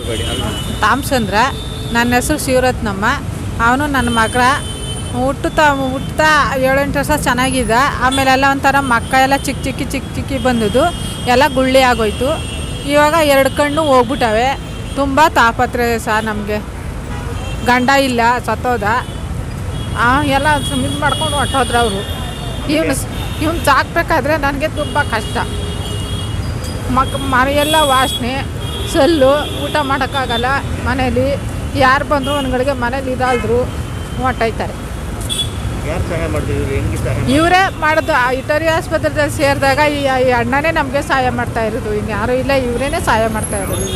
ಹೇಳ್ಬೇಡಿ. ತಾಮ್ಸಂದ್ರ, ನನ್ನ ಹೆಸರು ಶಿವರತ್ನಮ್ಮ. ಅವನು ನನ್ನ ಮಗ ಹುಟ್ಟುತ್ತಾ 7-8 ವರ್ಷ ಚೆನ್ನಾಗಿದ್ದ. ಆಮೇಲೆ ಎಲ್ಲ ಒಂಥರ ಮಕ್ಕ ಎಲ್ಲ ಚಿಕ್ಕಿ ಬಂದದ್ದು, ಎಲ್ಲ ಗುಳ್ಳಿ ಆಗೋಯ್ತು. ಇವಾಗ 2 ಕಣ್ಣು ಹೋಗ್ಬಿಟ್ಟವೆ. ತುಂಬ ತಾಪತ್ರೆ ಸಹ ನಮಗೆ. ಗಂಡ ಇಲ್ಲ, ಸತ್ತೋದ. ಎಲ್ಲ ಇದು ಮಾಡ್ಕೊಂಡು ಹೊಟ್ಟೋದ್ರು ಅವರು. ಇವನು ಸಾಕ್ಬೇಕಾದ್ರೆ ನನಗೆ ತುಂಬ ಕಷ್ಟ. ಮನೆಯೆಲ್ಲ ವಾಸನೆ, ಸಲ್ಲು, ಊಟ ಮಾಡೋಕ್ಕಾಗಲ್ಲ ಮನೇಲಿ. ಯಾರು ಬಂದರು ಒಂದುಗಳಿಗೆ ಮನೇಲಿ ಇದಾದ್ರು ಹೊಟ್ಟೋಯ್ತಾರೆ. ಇವರೇ ಮಾಡೋದು. ಇಟರಿ ಆಸ್ಪತ್ರೆಯಲ್ಲಿ ಸೇರಿದಾಗ ಈ ಅಣ್ಣನೇ ನಮಗೆ ಸಹಾಯ ಮಾಡ್ತಾ ಇರೋದು. ಇನ್ನು ಯಾರೂ ಇಲ್ಲ, ಇವರೇನೆ ಸಹಾಯ ಮಾಡ್ತಾ ಇರೋದು.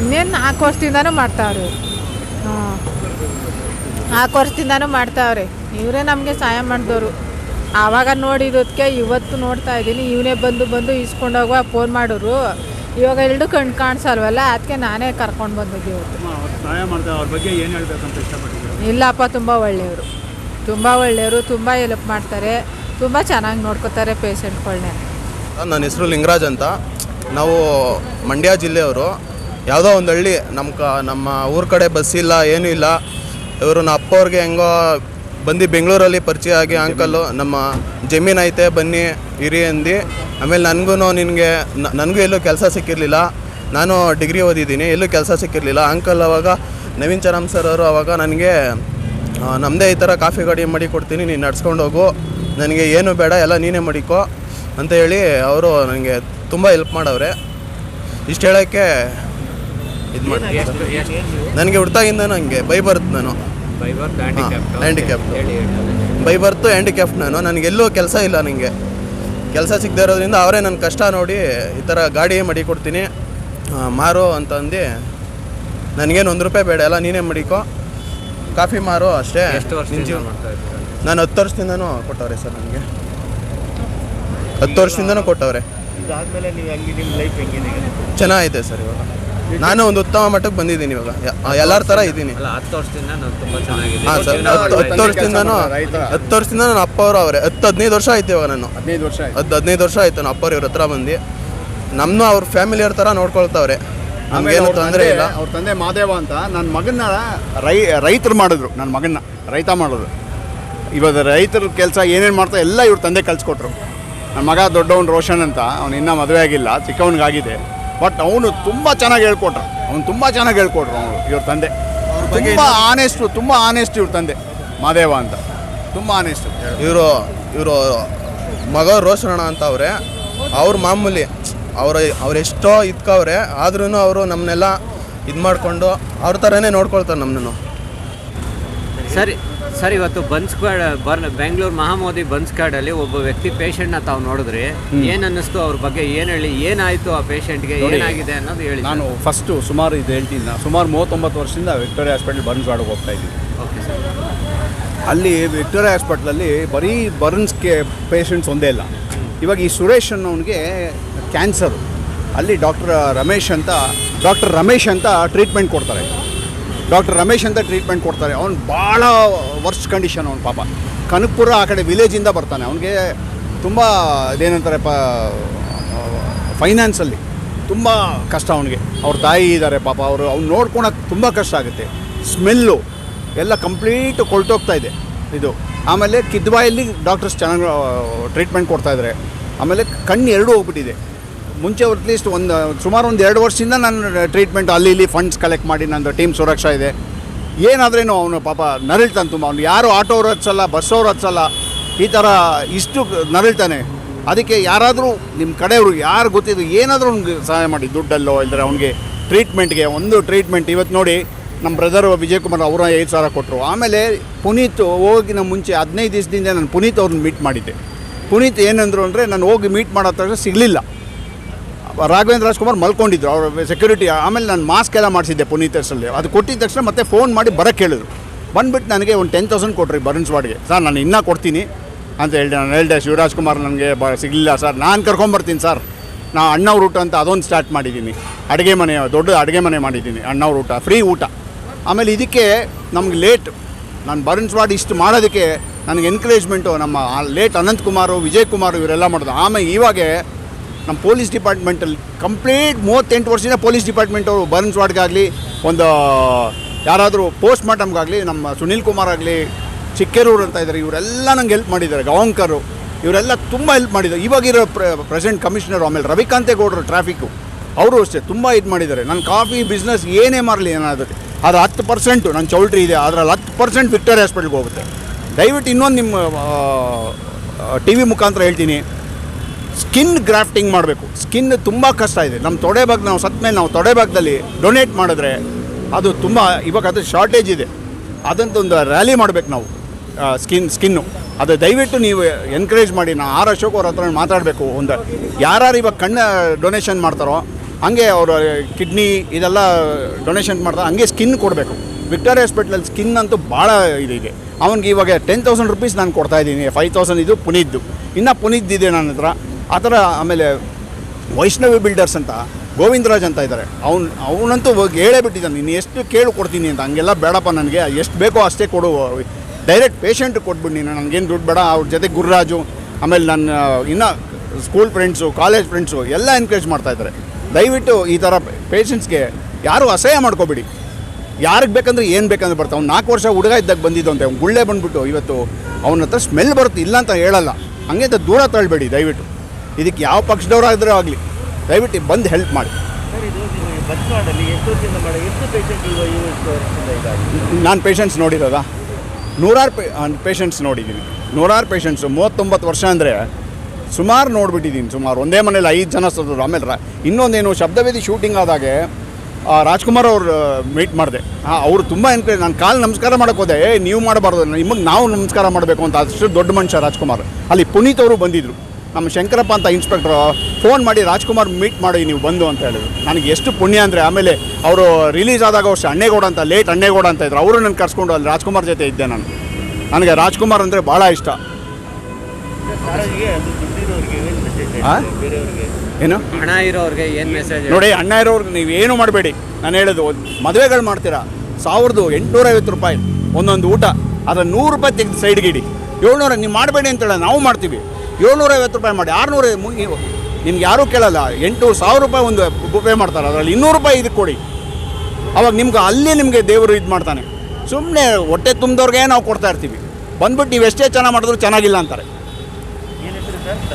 ಇನ್ನೇನು 4 ವರ್ಷದಿಂದನೂ ಮಾಡ್ತಾವ್ರೆ. 4 ವರ್ಷದಿಂದನೂ ಮಾಡ್ತಾವ್ರೆ. ಇವರೇ ನಮಗೆ ಸಹಾಯ ಮಾಡಿದವರು. ಆವಾಗ ನೋಡಿರೋದಕ್ಕೆ ಇವತ್ತು ನೋಡ್ತಾ ಇದ್ದೀನಿ. ಇವನೇ ಬಂದು ಇಸ್ಕೊಂಡೋಗುವ ಫೋನ್ ಮಾಡೋರು. ಇವಾಗ 2 ಕಣ್ಣು ಕಾಣಿಸಲ್ವಲ್ಲ, ಅದಕ್ಕೆ ನಾನೇ ಕರ್ಕೊಂಡು ಬಂದಿದ್ದೆ ಇವತ್ತು. ಸಹಾಯ ಮಾಡ್ತಾರೆ. ಅವ್ರ ಬಗ್ಗೆ ಏನು ಹೇಳಬೇಕಂತ ಇಷ್ಟಪಟ್ಟಿದ್ದೀರಾ? ಇಲ್ಲಪ್ಪ, ತುಂಬ ಒಳ್ಳೆಯವರು, ತುಂಬ ಹೆಲ್ಪ್ ಮಾಡ್ತಾರೆ, ತುಂಬ ಚೆನ್ನಾಗಿ ನೋಡ್ಕೋತಾರೆ ಪೇಷಂಟ್ಗಳನ್ನೇ. ನನ್ನ ಹೆಸರು ಲಿಂಗರಾಜ್ ಅಂತ. ನಾವು ಮಂಡ್ಯ ಜಿಲ್ಲೆಯವರು. ಯಾವುದೋ ಒಂದು ಹಳ್ಳಿ, ನಮ್ಮ ಊರ ಕಡೆ ಬಸ್ ಇಲ್ಲ, ಏನೂ ಇಲ್ಲ. ಇವರು ನಮ್ಮ ಅಪ್ಪವ್ರಿಗೆ ಹೆಂಗೋ ಬಂದು ಬೆಂಗಳೂರಲ್ಲಿ ಪರಿಚಯ ಆಗಿ, ಅಂಕಲ್ಲು ನಮ್ಮ ಜಮೀನು ಐತೆ ಬನ್ನಿ ಇರಿ ಅಂದು. ಆಮೇಲೆ ನನಗೂ ಎಲ್ಲೂ ಕೆಲಸ ಸಿಕ್ಕಿರಲಿಲ್ಲ. ನಾನು ಡಿಗ್ರಿ ಓದಿದ್ದೀನಿ, ಎಲ್ಲೂ ಕೆಲಸ ಸಿಕ್ಕಿರಲಿಲ್ಲ. ಅಂಕಲ್ ಅವಾಗ ನವೀನ್ ಚರಾಮ್ ಸರ್ ಅವರು ಅವಾಗ ನನಗೆ ನಮ್ಮದೇ ಈ ಥರ ಕಾಫಿ ಗಾಡಿ ಮಾಡಿ ಕೊಡ್ತೀನಿ, ನೀನು ನಡ್ಸ್ಕೊಂಡು ಹೋಗು, ನನಗೆ ಏನು ಬೇಡ, ಎಲ್ಲ ನೀನೇ ಮಾಡಿಕೋ ಅಂತ ಹೇಳಿ ಅವರು ನನಗೆ ತುಂಬ ಹೆಲ್ಪ್ ಮಾಡವ್ರೆ. ಇಷ್ಟು ಹೇಳೋಕ್ಕೆ ಇದು ಮಾಡಿ. ನನಗೆ ಹುಡ್ತಾಗಿಂದ ನನಗೆ ಬೈ ಬರ್ತು. ನಾನು ಹ್ಯಾಂಡಿಕ್ಯಾಪ್ಟ್. ನನಗೆಲ್ಲೂ ಕೆಲಸ ಇಲ್ಲ. ನನಗೆ ಕೆಲಸ ಸಿಗದೇ ಇರೋದ್ರಿಂದ ಅವರೇ ನನ್ನ ಕಷ್ಟ ನೋಡಿ ಈ ಥರ ಗಾಡಿ ಮಾಡಿ ಕೊಡ್ತೀನಿ ಮಾರು ಅಂತ ಅಂದು, ನನಗೇನು 1 ರೂಪಾಯಿ ಬೇಡ, ಎಲ್ಲ ನೀನೇ ಮಾಡಿಕೋ, ಕಾಫಿ ಮಾರು ಅಷ್ಟೇ. ನಾನು 10 ವರ್ಷದಿಂದನೂ ಕೊಟ್ಟವ್ರೆ ಸರ್. ನನಗೆ 10 ವರ್ಷದಿಂದನೂ ಕೊಟ್ಟವ್ರೆ. ಚೆನ್ನಾಗೈತೆ ಸರ್. ಇವಾಗ ನಾನು ಒಂದು ಉತ್ತಮ ಮಟ್ಟಕ್ಕೆ ಬಂದಿದ್ದೀನಿ. ಇವಾಗ ಎಲ್ಲರ ಥರ ಇದ್ದೀನಿ. 10 ವರ್ಷದಿಂದ ನಾನು ತುಂಬ ಚೆನ್ನಾಗಿದೆ. ಹಾಂ ಸರ್, 10 ವರ್ಷದಿಂದ ನನ್ನ ಅಪ್ಪ ಅವರು ಅವರೇ. 15 ವರ್ಷ ಆಯ್ತು. ಇವಾಗ ನಾನು 15 ವರ್ಷ ಆಯ್ತು ನನ್ನ ಅಪ್ಪವ್ರು ಇವ್ರ ಹತ್ರ ಬಂದು. ನಮ್ಮನ್ನು ಅವ್ರ ಫ್ಯಾಮಿಲಿಯವ್ರ ಥರ ನೋಡ್ಕೊಳ್ತಾವ್ರೆ. ನಮಗೇನು ತೊಂದರೆ ಇಲ್ಲ. ಅವ್ರ ತಂದೆ ಮಾದೇವ ಅಂತ ನನ್ನ ಮಗನ್ನ ರೈತರು ಮಾಡಿದ್ರು. ನನ್ನ ಮಗನ್ನ ರೈತ ಮಾಡಿದ್ರು. ಇವಾಗ ರೈತರ ಕೆಲಸ ಏನೇನು ಮಾಡ್ತಾ ಎಲ್ಲ ಇವ್ರ ತಂದೆ ಕಲಿಸ್ಕೊಟ್ರು. ನನ್ನ ಮಗ ದೊಡ್ಡವನು ರೋಷನ್ ಅಂತ, ಅವನು ಇನ್ನೂ ಮದುವೆ ಆಗಿಲ್ಲ, ಚಿಕ್ಕವನಿಗಾಗಿದೆ. ಬಟ್ ಅವನು ತುಂಬ ಚೆನ್ನಾಗಿ ಹೇಳ್ಕೊಟ್ರು. ಅವನು ಇವ್ರ ತಂದೆ ತುಂಬ ಆನೆಸ್ಟ್ ಇವ್ರ ತಂದೆ ಮಾದೇವ ಅಂತ, ತುಂಬ ಆನೆಸ್ಟ್. ಇವರು ಮಗ ರೋಷಣ ಅಂತ ಅವರೇ. ಅವ್ರ ಮಾಮೂಲಿ ಅವರೆಷ್ಟೋ ಇದ್ಕವ್ರೆ, ಆದ್ರೂ ಅವರು ನಮ್ಮನ್ನೆಲ್ಲ ಇದು ಮಾಡಿಕೊಂಡು ಅವ್ರ ಥರನೇ ನೋಡ್ಕೊಳ್ತಾರೆ ನಮ್ಮನ್ನು. ಸರ್ ಇವತ್ತು ಬೆಂಗಳೂರು ಮಹಾಮೋದಿ ಬನ್ಸ್ಕಾಡಲ್ಲಿ ಒಬ್ಬ ವ್ಯಕ್ತಿ ಪೇಷಂಟ್ನ ತಾವು ನೋಡಿದ್ರಿ, ಏನು ಅನ್ನಿಸ್ತು ಅವ್ರ ಬಗ್ಗೆ? ಏನು ಹೇಳಿ, ಏನಾಯಿತು ಆ ಪೇಷಂಟ್ಗೆ, ಏನಾಗಿದೆ ಅನ್ನೋದು ಹೇಳಿ. ನಾನು ಫಸ್ಟು ಸುಮಾರು 39 ವರ್ಷದಿಂದ ವಿಕ್ಟೋರಿಯಾ ಹಾಸ್ಪಿಟಲ್ ಬರ್ನ್ಸ್ವಾಡಿಗೆ ಹೋಗ್ತಾ ಇದ್ದೀನಿ. Okay sir. ಅಲ್ಲಿ ವಿಕ್ಟೋರಿಯಾ ಹಾಸ್ಪಿಟ್ಲಲ್ಲಿ ಬರೀ ಬರ್ನ್ಸ್ಗೆ ಪೇಷಂಟ್ಸ್ ಒಂದೇ ಇಲ್ಲ. ಇವಾಗ ಈ ಸುರೇಶ್ ಅನ್ನೋನಿಗೆ ಕ್ಯಾನ್ಸರು. ಅಲ್ಲಿ ಡಾಕ್ಟರ್ ರಮೇಶ್ ಅಂತ ಟ್ರೀಟ್ಮೆಂಟ್ ಕೊಡ್ತಾರೆ. ಅವ್ನು ಭಾಳ ವರ್ಸ್ಟ್ ಕಂಡೀಷನ್. ಅವ್ನು ಪಾಪ ಕನಕಪುರ ಆ ಕಡೆ ವಿಲೇಜಿಂದ ಬರ್ತಾನೆ. ಅವನಿಗೆ ತುಂಬ ಇದೇನಂತಾರೆ ಫೈನಾನ್ಸಲ್ಲಿ ತುಂಬ ಕಷ್ಟ ಅವನಿಗೆ. ಅವ್ರ ತಾಯಿ ಇದ್ದಾರೆ ಪಾಪ. ಅವ್ನು ನೋಡ್ಕೊಳಕ್ಕೆ ತುಂಬ ಕಷ್ಟ ಆಗುತ್ತೆ. ಸ್ಮೆಲ್ಲು ಎಲ್ಲ ಕಂಪ್ಲೀಟ್ ಕೊಳ್ತೋಗ್ತಾ ಇದೆ ಇದು. ಆಮೇಲೆ ಕಿದ್ವಾಯಲ್ಲಿ ಡಾಕ್ಟರ್ಸ್ ಚೆನ್ನಾಗಿ ಟ್ರೀಟ್ಮೆಂಟ್ ಕೊಡ್ತಾಯಿದ್ದಾರೆ. ಆಮೇಲೆ ಕಣ್ಣು 2 ಹೋಗ್ಬಿಟ್ಟಿದೆ. ಮುಂಚೆ ಅಟ್ಲೀಸ್ಟ್ ಸುಮಾರು 2 ವರ್ಷದಿಂದ ನಾನು ಟ್ರೀಟ್ಮೆಂಟ್ ಅಲ್ಲಿ ಇಲ್ಲಿ ಫಂಡ್ಸ್ ಕಲೆಕ್ಟ್ ಮಾಡಿ, ನಂದು ಟೀಮ್ ಸುರಕ್ಷಾ ಇದೆ. ಏನಾದ್ರೇನು ಅವನು ಪಾಪ ನರಳ್ತಾನೆ ತುಂಬ. ಅವ್ನು ಯಾರು ಆಟೋ ಅವ್ರು ಹಚ್ಚಲ್ಲ, ಬಸ್ ಅವ್ರು ಹಚ್ಚಲ್ಲ, ಈ ಥರ ಇಷ್ಟು ನರಳ್ತಾನೆ. ಅದಕ್ಕೆ ಯಾರಾದರೂ ನಿಮ್ಮ ಕಡೆಯವರು ಯಾರು ಗೊತ್ತಿದ್ದು ಏನಾದರೂ ಅವ್ನಿಗೆ ಸಹಾಯ ಮಾಡಿ, ದುಡ್ಡಲ್ಲೋ ಇಲ್ಲದ್ರೆ ಅವ್ನಿಗೆ ಟ್ರೀಟ್ಮೆಂಟ್ಗೆ ಒಂದು ಟ್ರೀಟ್ಮೆಂಟ್. ಇವತ್ತು ನೋಡಿ ನಮ್ಮ ಬ್ರದರ್ ವಿಜಯ್ ಕುಮಾರ್ ಅವರ 5,000 ಕೊಟ್ಟರು. ಆಮೇಲೆ ಪುನೀತ್ ಹೋಗಿನ ಮುಂಚೆ 15 ದಿವಸದಿಂದ ನಾನು ಪುನೀತ್ ಅವ್ರನ್ನ ಮೀಟ್ ಮಾಡಿದ್ದೆ. ಪುನೀತ್ ಏನಂದರು ಅಂದರೆ, ನಾನು ಹೋಗಿ ಮೀಟ್ ಮಾಡೋ ತಕ್ಷಣ ಸಿಗಲಿಲ್ಲ. ರಾಘವೇಂದ್ರ ರಾಜ್ಕುಮಾರ್ ಮಲ್ಕೊಂಡಿದ್ರು, ಅವ್ರ ಸೆಕ್ಯೂರಿಟಿ. ಆಮೇಲೆ ನಾನು ಮಾಸ್ಕ್ ಎಲ್ಲ ಮಾಡಿಸಿದ್ದೆ ಪುನೀತ್ ಹೆಸರಲ್ಲಿ. ಅದು ಕೊಟ್ಟಿದ್ದ ತಕ್ಷಣ ಮತ್ತೆ ಫೋನ್ ಮಾಡಿ ಬರೋಕ್ಕೆ ಹೇಳಿದ್ರು. ಬಂದುಬಿಟ್ಟು ನನಗೆ ಒಂದು 10,000 ಕೊಟ್ರಿ ಬರ್ನ್ಸ್ವಾಡ್ಗೆ. ಸರ್ ನಾನು ಇನ್ನೂ ಕೊಡ್ತೀನಿ ಅಂತ ನಾನು ಹೇಳಿದೆ. ಶಿವರಾಜ್ ಕುಮಾರ್ ನನಗೆ ಸಿಗಲಿಲ್ಲ ಸರ್, ನಾನು ಕರ್ಕೊಂಬರ್ತೀನಿ ಸರ್. ನಾನು ಅಣ್ಣವ್ರ ಊಟ ಅಂತ ಅದೊಂದು ಸ್ಟಾರ್ಟ್ ಮಾಡಿದ್ದೀನಿ. ದೊಡ್ಡ ಅಡುಗೆ ಮನೆ ಮಾಡಿದ್ದೀನಿ, ಅಣ್ಣವ್ರ ಊಟ, ಫ್ರೀ ಊಟ. ಆಮೇಲೆ ಇದಕ್ಕೆ ನಮ್ಗೆ ಲೇಟ್, ನಾನು ಬರ್ನ್ಸ್ವಾಡ್ ಇಷ್ಟು ಮಾಡೋದಕ್ಕೆ ನನಗೆ ಎನ್ಕರೇಜ್ಮೆಂಟು ನಮ್ಮ ಲೇಟ್ ಅನಂತ್ ಕುಮಾರು, ವಿಜಯ್ ಕುಮಾರ್ ಇವರೆಲ್ಲ ಮಾಡೋದು. ಆಮೇಲೆ ಇವಾಗ ನಮ್ಮ ಪೊಲೀಸ್ ಡಿಪಾರ್ಟ್ಮೆಂಟಲ್ಲಿ ಕಂಪ್ಲೀಟ್ 38 ವರ್ಷದಿಂದ ಪೊಲೀಸ್ ಡಿಪಾರ್ಟ್ಮೆಂಟವರು ಬರ್ನ್ಸ್ ವಾರ್ಡ್ಗಾಗಲಿ ಒಂದು ಯಾರಾದರೂ ಪೋಸ್ಟ್ ಮಾರ್ಟಮ್ಗಾಗಲಿ ನಮ್ಮ ಸುನೀಲ್ ಕುಮಾರ್ ಆಗಲಿ ಚಿಕ್ಕೇರೂರು ಅಂತ ಇದ್ದಾರೆ, ಇವರೆಲ್ಲ ನಂಗೆ ಹೆಲ್ಪ್ ಮಾಡಿದ್ದಾರೆ. ಗವಾಂಕರು ಇವರೆಲ್ಲ ತುಂಬ ಹೆಲ್ಪ್ ಮಾಡಿದ್ದಾರೆ. ಇವಾಗಿರೋ ಪ್ರೆಸೆಂಟ್ ಕಮಿಷನರು, ಆಮೇಲೆ ರವಿಕಾಂತೇಗೌಡರು ಟ್ರಾಫಿಕ್ಕು, ಅವರು ಅಷ್ಟೇ ತುಂಬ ಇದು ಮಾಡಿದ್ದಾರೆ. ನಾನು ಕಾಫಿ ಬಿಸ್ನೆಸ್ ಏನೇ ಮಾಡಲಿ ಏನಾದರೂ ಅದು 10% ನನ್ನ ಚೌಲ್ಟ್ರಿ ಇದೆ, ಅದರಲ್ಲಿ 10% ವಿಕ್ಟೋರಿಯಾ ಹಾಸ್ಪಿಟ್ಲ್ಗೆ ಹೋಗುತ್ತೆ. ದಯವಿಟ್ಟು ಇನ್ನೊಂದು ನಿಮ್ಮ ಟಿ ವಿ ಮುಖಾಂತರ ಹೇಳ್ತೀನಿ, ಸ್ಕಿನ್ ಗ್ರಾಫ್ಟಿಂಗ್ ಮಾಡಬೇಕು. ಸ್ಕಿನ್ ತುಂಬ ಕಷ್ಟ ಇದೆ. ನಮ್ಮ ತೊಡೆ ಭಾಗ ನಾವು ಸತ್ತ ಮೇಲೆ ನಾವು ತೊಡೆ ಭಾಗದಲ್ಲಿ ಡೊನೇಟ್ ಮಾಡಿದ್ರೆ ಅದು ತುಂಬ ಇವಾಗ ಅದು ಶಾರ್ಟೇಜ್ ಇದೆ. ಅದಂತೊಂದು ರ್ಯಾಲಿ ಮಾಡಬೇಕು ನಾವು ಸ್ಕಿನ್ನು. ಅದು ದಯವಿಟ್ಟು ನೀವು ಎನ್ಕರೇಜ್ ಮಾಡಿ. ನಾನು ಆರ್ ಅಶೋಕ್ ಅವ್ರ ಹತ್ರ ಮಾತಾಡಬೇಕು. ಒಂದು ಯಾರು ಇವಾಗ ಕಣ್ಣು ಡೊನೇಷನ್ ಮಾಡ್ತಾರೋ ಹಂಗೆ ಅವರು ಕಿಡ್ನಿ ಇದೆಲ್ಲ ಡೊನೇಷನ್ ಮಾಡ್ತಾರೆ, ಹಂಗೆ ಸ್ಕಿನ್ ಕೊಡಬೇಕು. ವಿಕ್ಟೋರಿಯಾ ಹಾಸ್ಪಿಟ್ಲಲ್ಲಿ ಸ್ಕಿನ್ ಅಂತೂ ಭಾಳ ಇದೆ. ಅವನಿಗೆ ಇವಾಗ 10,000 ರೂಪೀಸ್ ನಾನು ಕೊಡ್ತಾಯಿದ್ದೀನಿ. 5,000 ಇದು ಪುನೀದ್ದು, ಇನ್ನೂ ಪುನೀದ್ದಿದೆ ನನ್ನ ಹತ್ರ ಆ ಥರ. ಆಮೇಲೆ ವೈಷ್ಣವಿ ಬಿಲ್ಡರ್ಸ್ ಅಂತ ಗೋವಿಂದರಾಜ್ ಅಂತ ಇದ್ದಾರೆ, ಅವನಂತೂ ಹೇಳೇ ಬಿಟ್ಟಿದ್ದಾನೆ, ನೀನು ಎಷ್ಟು ಕೇಳು ಕೊಡ್ತೀನಿ ಅಂತ. ಹಂಗೆಲ್ಲ ಬೇಡಪ್ಪ, ನನಗೆ ಎಷ್ಟು ಬೇಕೋ ಅಷ್ಟೇ ಕೊಡು, ಡೈರೆಕ್ಟ್ ಪೇಷಂಟ್ಗೆ ಕೊಟ್ಬಿಡು ನೀನು, ನನಗೇನು ದುಡ್ಡು ಬೇಡ. ಅವ್ರ ಜೊತೆ ಗುರುರಾಜು, ಆಮೇಲೆ ನನ್ನ ಇನ್ನೂ ಸ್ಕೂಲ್ ಫ್ರೆಂಡ್ಸು, ಕಾಲೇಜ್ ಫ್ರೆಂಡ್ಸು ಎಲ್ಲ ಎನ್ಕರೇಜ್ ಮಾಡ್ತಾಯಿದ್ದಾರೆ. ದಯವಿಟ್ಟು ಈ ಥರ ಪೇಷಂಟ್ಸ್ಗೆ ಯಾರೂ ಅಸಹ್ಯ ಮಾಡ್ಕೋಬೇಡಿ. ಯಾರಿಗೆ ಬೇಕಂದ್ರೆ ಏನು ಬೇಕಂದ್ರೆ ಬರ್ತಾವೆ. ಅವ್ನು 4 ವರ್ಷ ಹುಡುಗ ಇದ್ದಾಗ ಬಂದಿದ್ದು ಅಂತೆ, ಅವ್ನು ಗುಳ್ಳೆ ಬಂದುಬಿಟ್ಟು ಇವತ್ತು ಅವನ ಹತ್ರ ಸ್ಮೆಲ್ ಬರುತ್ತೆ, ಇಲ್ಲ ಅಂತ ಹೇಳಲ್ಲ. ಹಂಗೆ ಅಂತ ದೂರ ತಳ್ಳಬೇಡಿ ದಯವಿಟ್ಟು. ಇದಕ್ಕೆ ಯಾವ ಪಕ್ಷದವರಾದರೂ ಆಗಲಿ ದಯವಿಟ್ಟು ಬಂದು ಹೆಲ್ಪ್ ಮಾಡಿ. ನಾನು ಪೇಷಂಟ್ಸ್ ನೋಡಿರೋದಾ 100 ಪೇಷಂಟ್ಸ್ ನೋಡಿದ್ದೀನಿ. 100 ಪೇಷಂಟ್ಸು 39 ವರ್ಷ ಅಂದರೆ ಸುಮಾರು ನೋಡಿಬಿಟ್ಟಿದ್ದೀನಿ. ಸುಮಾರು ಒಂದೇ ಮನೇಲಿ 5 ಜನ ಸತ್ತರು. ಆಮೇಲೆ ಇನ್ನೊಂದೇನು, ಶಬ್ದವೇದಿ ಶೂಟಿಂಗ್ ಆದಾಗೆ ರಾಜ್ಕುಮಾರ್ ಅವ್ರು ಮೀಟ್ ಮಾಡಿದೆ. ಅವರು ತುಂಬ ಎನ್ಕರೇಜ್. ನಾನು ಕಾಲು ನಮಸ್ಕಾರ ಮಾಡೋಕ್ಕೆ ಹೋದೆ, ನೀವು ಮಾಡಬಾರ್ದು, ನಿಮಗೆ ನಾವು ನಮಸ್ಕಾರ ಮಾಡಬೇಕು ಅಂತ. ಅಷ್ಟು ದೊಡ್ಡ ಮನುಷ್ಯ ರಾಜ್ಕುಮಾರ್. ಅಲ್ಲಿ ಪುನೀತ್ ಅವರು ಬಂದಿದ್ದರು, ನಮ್ಮ ಶಂಕರಪ್ಪ ಅಂತ ಇನ್ಸ್ಪೆಕ್ಟ್ರು ಫೋನ್ ಮಾಡಿ ರಾಜ್ಕುಮಾರ್ ಮೀಟ್ ಮಾಡಿ ನೀವು ಬಂದು ಅಂತ ಹೇಳಿದ್ರು. ನನಗೆ ಎಷ್ಟು ಪುಣ್ಯ ಅಂದರೆ, ಆಮೇಲೆ ಅವರು ರಿಲೀಸ್ ಆದಾಗ ವರ್ಷ ಅಣ್ಣೇಗೌಡ ಅಂತ, ಲೇಟ್ ಅಣ್ಣೇಗೌಡ ಅಂತ ಇದ್ರು, ಅವರು ನನ್ನ ಕರ್ಸ್ಕೊಂಡು ಅಲ್ಲಿ ರಾಜ್ಕುಮಾರ್ ಜೊತೆ ಇದ್ದೆ ನಾನು. ನನಗೆ ರಾಜ್ಕುಮಾರ್ ಅಂದರೆ ಭಾಳ ಇಷ್ಟ. ಏನು ಹಣ ಇರೋರಿಗೆ ಏನು ಮೆಸೇಜ್ ನೋಡಿ, ಅಣ್ಣ ಇರೋರ್ಗೆ ನೀವು ಏನು ಮಾಡಬೇಡಿ. ನಾನು ಹೇಳೋದು, ಮದುವೆಗಳು ಮಾಡ್ತೀರಾ 1,850 ರೂಪಾಯಿ ಒಂದೊಂದು ಊಟ, ಅದರ 100 ರೂಪಾಯಿ ತೆಗೆದು ಸೈಡ್ಗೆ ಇಡಿ. 700 ನೀವು ಮಾಡಬೇಡಿ ಅಂತೇಳ, ನಾವು ಮಾಡ್ತೀವಿ. 750 ರೂಪಾಯಿ ಮಾಡಿ, 600 ನಿಮ್ಗೆ ಯಾರೂ ಕೇಳಲ್ಲ. 8,000 ರೂಪಾಯಿ ಒಂದು ಬುಫೆ ಮಾಡ್ತಾರೆ, ಅದರಲ್ಲಿ 200 ರೂಪಾಯಿ ಇದಕ್ಕೆ ಕೊಡಿ. ಅವಾಗ ನಿಮಗೆ ದೇವರು ಇದು ಮಾಡ್ತಾನೆ. ಸುಮ್ಮನೆ ಹೊಟ್ಟೆ ತುಂಬಿದವ್ರಿಗೆ ನಾವು ಕೊಡ್ತಾ ಇರ್ತೀವಿ. ಬಂದ್ಬಿಟ್ಟು ನೀವು ಎಷ್ಟೇ ಚೆನ್ನಾಗಿ ಮಾಡಿದ್ರು ಚೆನ್ನಾಗಿಲ್ಲ ಅಂತಾರೆ.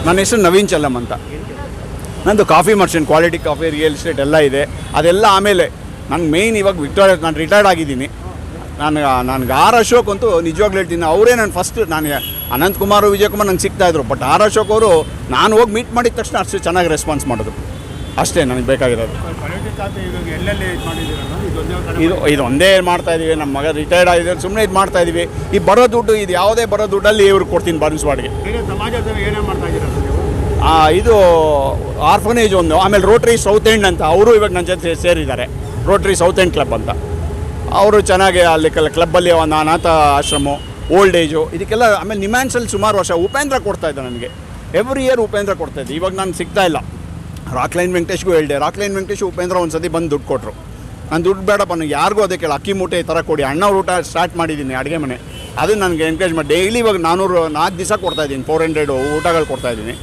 ನನ್ನ ಹೆಸರು ನವೀನ್ ಚೆಲ್ಲಮ್ ಅಂತ. ನಂದು coffee Merchant, quality coffee, real estate ಎಲ್ಲ ಇದೆ. ಅದೆಲ್ಲ ಆಮೇಲೆ ನಾನು ಮೇಯ್ನ್ ಇವಾಗ ವಿಕ್ಟೋರಿಯಾ, ನಾನು ರಿಟೈರ್ಡ್ ಆಗಿದ್ದೀನಿ. ನನಗೆ ಆರ್ ಅಶೋಕ್ ಅಂತೂ ನಿಜವಾಗ್ಲೂ ಹೇಳ್ತೀನಿ, ಅವರೇ ನಾನು ಫಸ್ಟ್. ನಾನು ಅನಂತ್ ಕುಮಾರ್, ವಿಜಯ್ ಕುಮಾರ್ ನಂಗೆ ಸಿಗ್ತಾಯಿದ್ರು, ಬಟ್ ಆರ್ ಅಶೋಕ್ ಅವರು ನಾನು ಹೋಗಿ ಮೀಟ್ ಮಾಡಿದ ತಕ್ಷಣ ಅಷ್ಟು ಚೆನ್ನಾಗಿ ರೆಸ್ಪಾನ್ಸ್ ಮಾಡಿದ್ರು. ಅಷ್ಟೇ ನನಗೆ ಬೇಕಾಗಿರೋದು. ಇದು ಒಂದೇ ಮಾಡ್ತಾಯಿದ್ದೀವಿ. ನಮ್ಮ ಮಗ ರಿಟೈರ್ಡ್ ಆಗಿದ್ದಾರೆ, ಸುಮ್ಮನೆ ಇದು ಮಾಡ್ತಾಯಿದ್ದೀವಿ. ಈ ಬರೋ ದುಡ್ಡು, ಇದು ಯಾವುದೇ ಬರೋ ದುಡ್ಡಲ್ಲಿ ಇವ್ರಿಗೆ ಕೊಡ್ತೀನಿ ಬರ್ನ್ಸ್ ವಾರ್ಡ್ಗೆ. ಇದು ಆರ್ಫನೇಜ್ ಒಂದು, ಆಮೇಲೆ ರೋಟ್ರಿ ಸೌತ್ ಎಂಡ್ ಅಂತ, ಅವರು ಇವಾಗ ನನ್ನ ಜೊತೆ ಸೇರಿದ್ದಾರೆ. ರೋಟ್ರಿ ಸೌತ್ ಎಂಡ್ ಕ್ಲಬ್ ಅಂತ, ಅವರು ಚೆನ್ನಾಗಿ ಅಲ್ಲಿ ಕ್ಲಬ್ಬಲ್ಲಿ ಒಂದು ಅನಾಥ ಆಶ್ರಮ, ಓಲ್ಡ್ ಏಜು ಇದಕ್ಕೆಲ್ಲ. ಆಮೇಲೆ ನಿಮ್ಯಾನ್ಸಲ್ಲಿ ಸುಮಾರು ವರ್ಷ ಉಪೇಂದ್ರ ಕೊಡ್ತಾಯಿದ್ದೆ ನನಗೆ. ಎವ್ರಿ ಇಯರ್ ಉಪೇಂದ್ರ ಕೊಡ್ತಾಯಿದ್ದೆ. ಇವಾಗ ನಾನು ಸಿಗ್ತಾಯಿಲ್ಲ. ರಾಕ್ಲೈನ್ ವೆಂಕಟೇಶ್ಗೂ ಹೇಳಿದೆ. ರಾಕ್ಲೈನ್ ವೆಂಕಟೇಶ್ ಉಪೇಂದ್ರ ಒಂದು ಸತಿ ಬಂದು ದುಡ್ಡು ಕೊಟ್ಟರು. ನಾನು ದುಡ್ಡು ಬೇಡಪ್ಪ, ನನಗೆ ಯಾರಿಗೂ ಅದೇ ಕೇಳಿ, ಅಕ್ಕಿ ಮೂಟೆ ಈ ಥರ ಕೊಡಿ. ಅಣ್ಣವ್ರ ಊಟ ಸ್ಟಾರ್ಟ್ ಮಾಡಿದ್ದೀನಿ, ಅಡುಗೆ ಮನೆ. ಅದು ನನಗೆ ಎನ್ಕರೇಜ್ ಮಾಡಿ ಡೈಲಿ ಇವಾಗ 404 ದಿವಸ ಕೊಡ್ತಾಯಿದ್ದೀನಿ. 400 ಊಟಗಳು ಕೊಡ್ತಾಯಿದ್ದೀನಿ.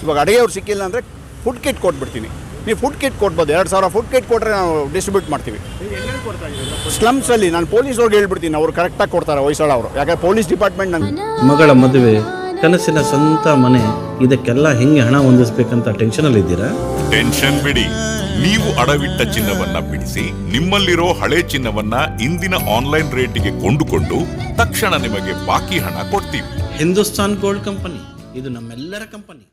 ಇವಾಗ ಅಡುಗೆ ಅವ್ರು ಸಿಕ್ಕಿಲ್ಲ ಅಂದರೆ ಫುಡ್ ಕಿಟ್ ಕೊಟ್ಬಿಡ್ತೀನಿ. ನೀವು ಫುಡ್ ಕಿಟ್ ಕೊಡ್ಬೋದು. 2,000 ಫುಡ್ ಕಿಟ್ ಕೊಟ್ಟರೆ ನಾವು ಡಿಸ್ಟ್ರಿಬ್ಯೂಟ್ ಮಾಡ್ತೀವಿ. ಸ್ಲಮ್ಸಲ್ಲಿ ನಾನು ಪೊಲೀಸವ್ರಿಗೆ ಹೇಳ್ಬಿಡ್ತೀನಿ, ಅವ್ರು ಕರೆಕ್ಟಾಗಿ ಕೊಡ್ತಾರೆ ಹೊಯ್ಸಳ ಅವರು. ಯಾಕಂದರೆ ಪೊಲೀಸ್ ಡಿಪಾರ್ಟ್ಮೆಂಟ್ ನನ್ನ ಮಗಳ ಮದುವೆ, ಕನಸಿನ ಸ್ವಂತ ಮನೆ, ಇದಕ್ಕೆಲ್ಲ ಹೆಂಗೆ ಹಣ ಹೊಂದಿಸ್ಬೇಕಂತ ಟೆನ್ಷನಲ್ಲಿದ್ದೀರಾ? ಟೆನ್ಷನ್ ಬಿಡಿ. ನೀವು ಅಡವಿಟ್ಟ ಚಿನ್ನವನ್ನ ಬಿಡಿಸಿ, ನಿಮ್ಮಲ್ಲಿರೋ ಹಳೆ ಚಿನ್ನವನ್ನ ಇಂದಿನ ಆನ್ಲೈನ್ ರೇಟಿಗೆ ಕೊಂಡುಕೊಂಡು ತಕ್ಷಣ ನಿಮಗೆ ಬಾಕಿ ಹಣ ಕೊಡ್ತೀವಿ. ಹಿಂದೂಸ್ತಾನ್ ಗೋಲ್ಡ್ ಕಂಪನಿ, ಇದು ನಮ್ಮೆಲ್ಲರ ಕಂಪನಿ.